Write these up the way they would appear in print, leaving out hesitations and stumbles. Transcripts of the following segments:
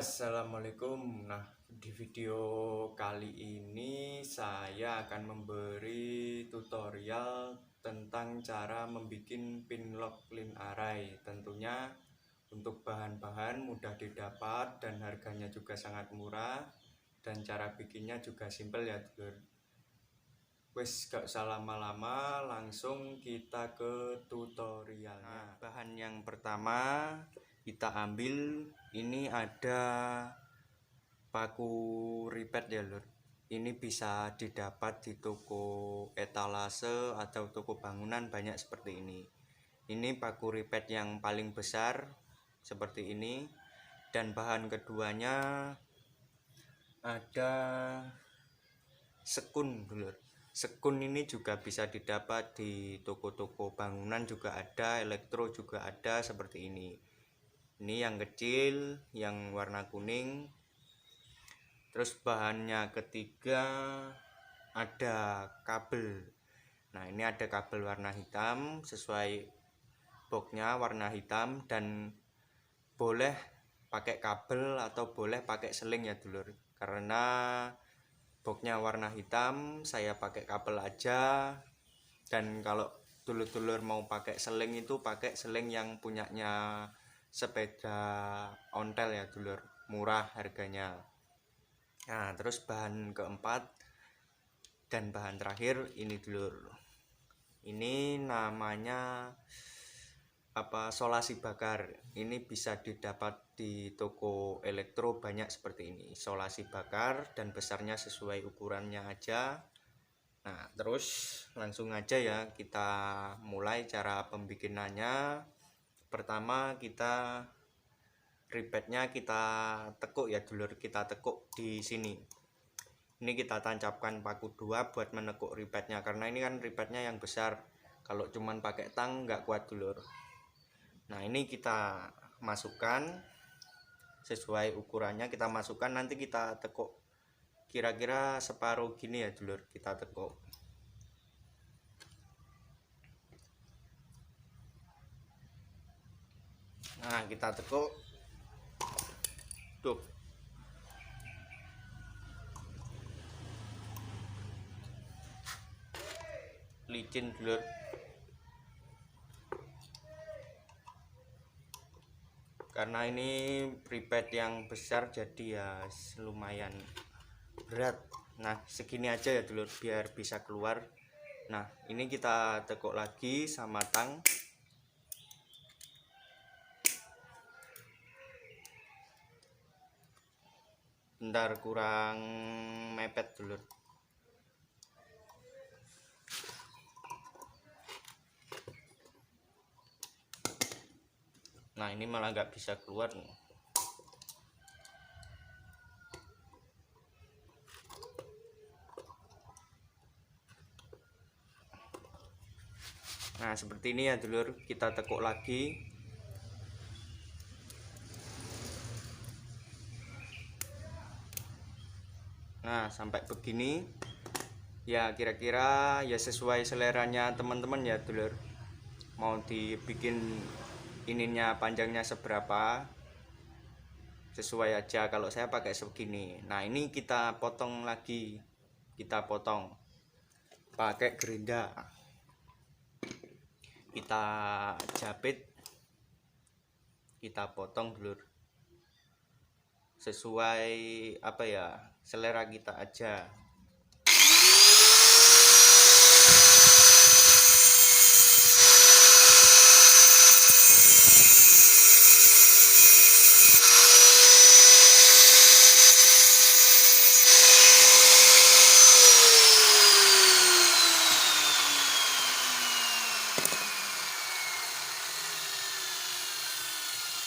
Assalamualaikum. Nah, di video kali ini saya akan memberi tutorial tentang cara membuat pinlock clean array. Tentunya untuk bahan-bahan mudah didapat dan harganya juga sangat murah, dan cara bikinnya juga simpel ya, dulur. Wes gak usah lama-lama, langsung kita ke tutorialnya. Bahan yang pertama kita ambil, ini ada paku ripet ya lur. Ini bisa didapat di toko etalase atau toko bangunan, banyak seperti ini. Ini paku ripet yang paling besar seperti ini. Dan bahan keduanya ada sekun dulur. Sekun ini juga bisa didapat di toko-toko bangunan, juga ada, elektro juga ada seperti ini. Ini yang kecil, yang warna kuning. Terus bahannya ketiga ada kabel. Nah, ini ada kabel warna hitam sesuai boxnya warna hitam, dan boleh pakai kabel atau boleh pakai seling ya dulur. Karena boxnya warna hitam, saya pakai kabel aja. Dan kalau dulur-dulur mau pakai seling itu pakai seling yang punyanya sepeda ontel ya dulur, murah harganya. Nah, terus bahan keempat dan bahan terakhir ini dulur. Ini namanya solasi bakar. Ini bisa didapat di toko elektro, banyak seperti ini. Solasi bakar dan besarnya sesuai ukurannya aja. Nah, terus langsung aja ya kita mulai cara pembikinannya. Pertama kita ripetnya kita tekuk ya dulur, kita tekuk di sini. Ini kita tancapkan paku 2 buat menekuk ripetnya, karena ini kan ripetnya yang besar. Kalau cuman pakai tang nggak kuat dulur. Nah, ini kita masukkan sesuai ukurannya, kita masukkan, nanti kita tekuk kira-kira separuh gini ya dulur, kita tekuk. Nah, kita tekuk. Tuh. Licin dulur. Karena ini ripet yang besar jadi ya lumayan berat. Nah, segini aja ya dulur biar bisa keluar. Nah, ini kita tekuk lagi sama tang. Bentar, kurang mepet dulur. Nah, ini malah nggak bisa keluar. Nah, seperti ini ya dulur, kita tekuk lagi. Nah, sampai begini ya, kira-kira ya sesuai seleranya teman-teman ya dulur. Mau dibikin ininya panjangnya seberapa, sesuai aja. Kalau saya pakai segini. Nah, ini kita potong lagi, kita potong pakai gerinda, kita jepit, kita potong dulur sesuai selera kita aja.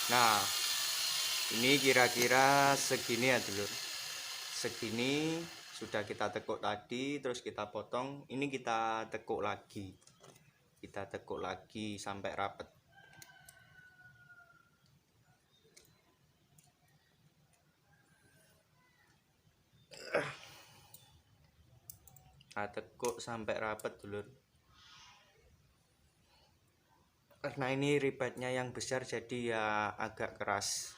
Nah, ini kira-kira segini ya dulur. Segini sudah kita tekuk tadi, terus kita potong. Ini kita tekuk lagi. Kita tekuk lagi sampai rapet. Kita tekuk sampai rapet dulur. Karena ini ripetnya yang besar jadi ya agak keras.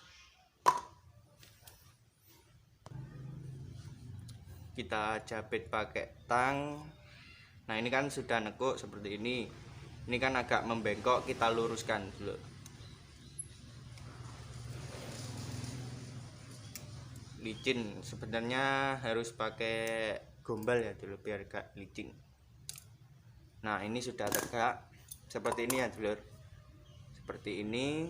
kita jepit pakai tang. Nah ini kan sudah nekuk seperti ini kan agak membengkok, kita luruskan dulu. Licin sebenarnya harus pakai gombal ya dulu biar gak licin. Nah ini sudah tegak seperti ini ya dulur, seperti ini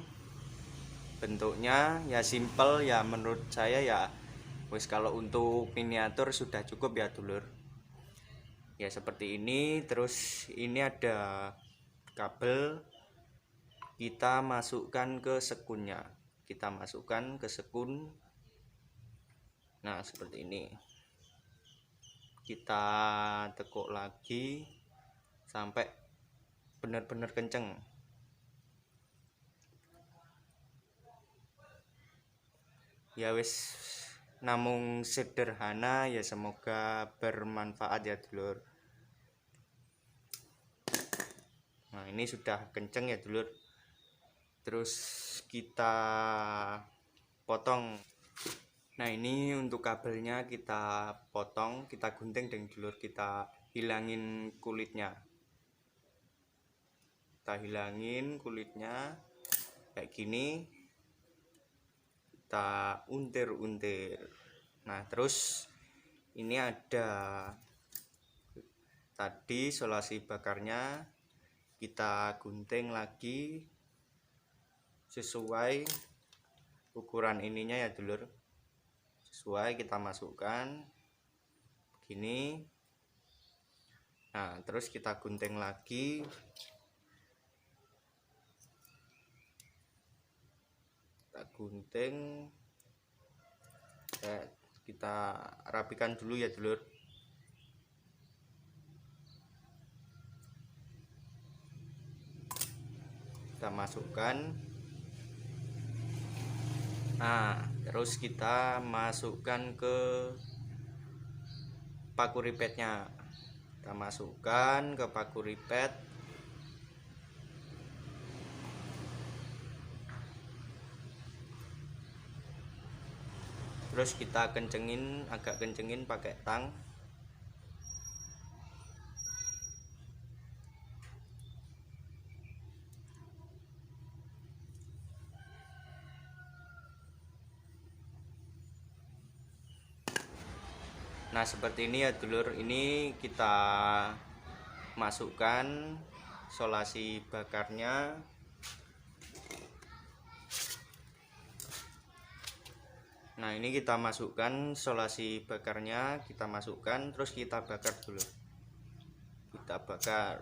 bentuknya ya, simple ya menurut saya ya. Wes kalau untuk miniatur sudah cukup ya dulur ya, seperti ini. Terus ini ada kabel, kita masukkan ke sekunnya, kita masukkan ke sekun. Nah seperti ini, kita tekuk lagi sampai benar-benar kenceng. Ya wis, namung sederhana ya, semoga bermanfaat ya dulur. Nah ini sudah kenceng ya dulur. Terus kita potong. Nah ini untuk kabelnya kita potong, kita gunting dengan dulur, kita hilangin kulitnya. Kita hilangin kulitnya kayak gini, kita untir-untir. Nah terus ini ada tadi solasi bakarnya, kita gunting lagi sesuai ukuran ininya ya dulur, sesuai kita masukkan begini. Nah terus kita gunting lagi, kita gunting, kita rapikan dulu ya dulur. Kita masukkan. Nah terus kita masukkan ke paku ripetnya, kita masukkan ke paku ripet. Terus kita kencengin, agak kencengin pakai tang. Nah seperti ini ya dulur, ini kita masukkan solasi bakarnya. Nah ini kita masukkan solasi bakarnya, kita masukkan, terus kita bakar dulu, kita bakar.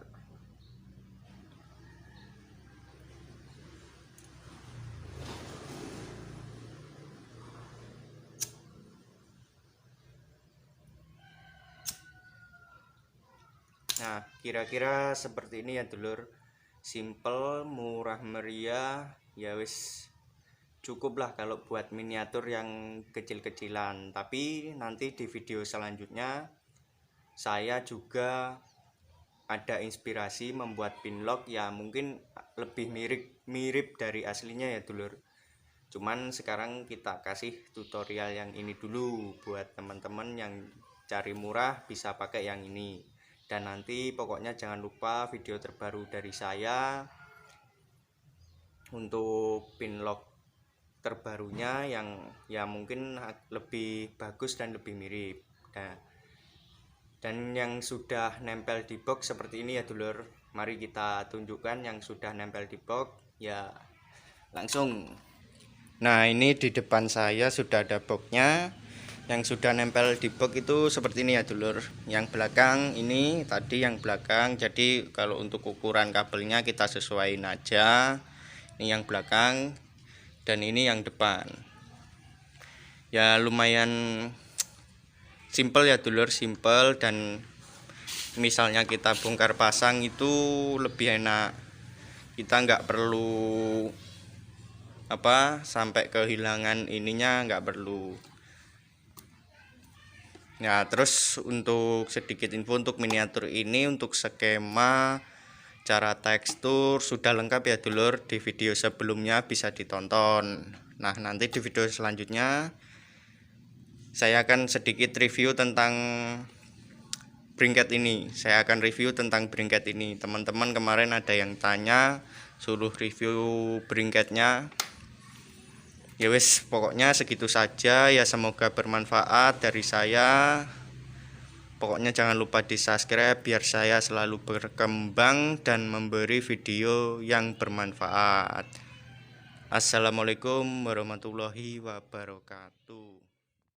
Nah kira-kira seperti ini ya dulur, simple, murah meriah ya wis, cukup lah kalau buat miniatur yang kecil-kecilan. Tapi nanti di video selanjutnya saya juga ada inspirasi membuat pinlock ya, mungkin lebih mirip dari aslinya ya dulur. Cuman sekarang kita kasih tutorial yang ini dulu buat teman-teman yang cari murah, bisa pakai yang ini. Dan nanti pokoknya jangan lupa video terbaru dari saya untuk pinlock terbarunya yang ya mungkin lebih bagus dan lebih mirip. Dan yang sudah nempel di box seperti ini ya dulur, mari kita tunjukkan yang sudah nempel di box ya, langsung. Nah ini di depan saya sudah ada boxnya. Yang sudah nempel di box itu seperti ini ya dulur. Yang belakang ini tadi yang belakang, jadi kalau untuk ukuran kabelnya kita sesuaiin aja. Ini yang belakang dan ini yang depan. Ya lumayan simple ya dulur, simple. Dan misalnya kita bongkar pasang itu lebih enak, kita nggak perlu sampai kehilangan ininya, nggak perlu. Nah terus untuk sedikit info untuk miniatur ini, untuk skema, cara tekstur sudah lengkap ya dulur, di video sebelumnya bisa ditonton. Nah nanti di video selanjutnya Saya akan sedikit review tentang bringket ini. Saya akan review tentang bringket ini. Teman-teman kemarin ada yang tanya suruh review bringketnya. Ya wes, pokoknya segitu saja ya, semoga bermanfaat dari saya. Pokoknya jangan lupa di subscribe biar saya selalu berkembang dan memberi video yang bermanfaat. Assalamualaikum warahmatullahi wabarakatuh.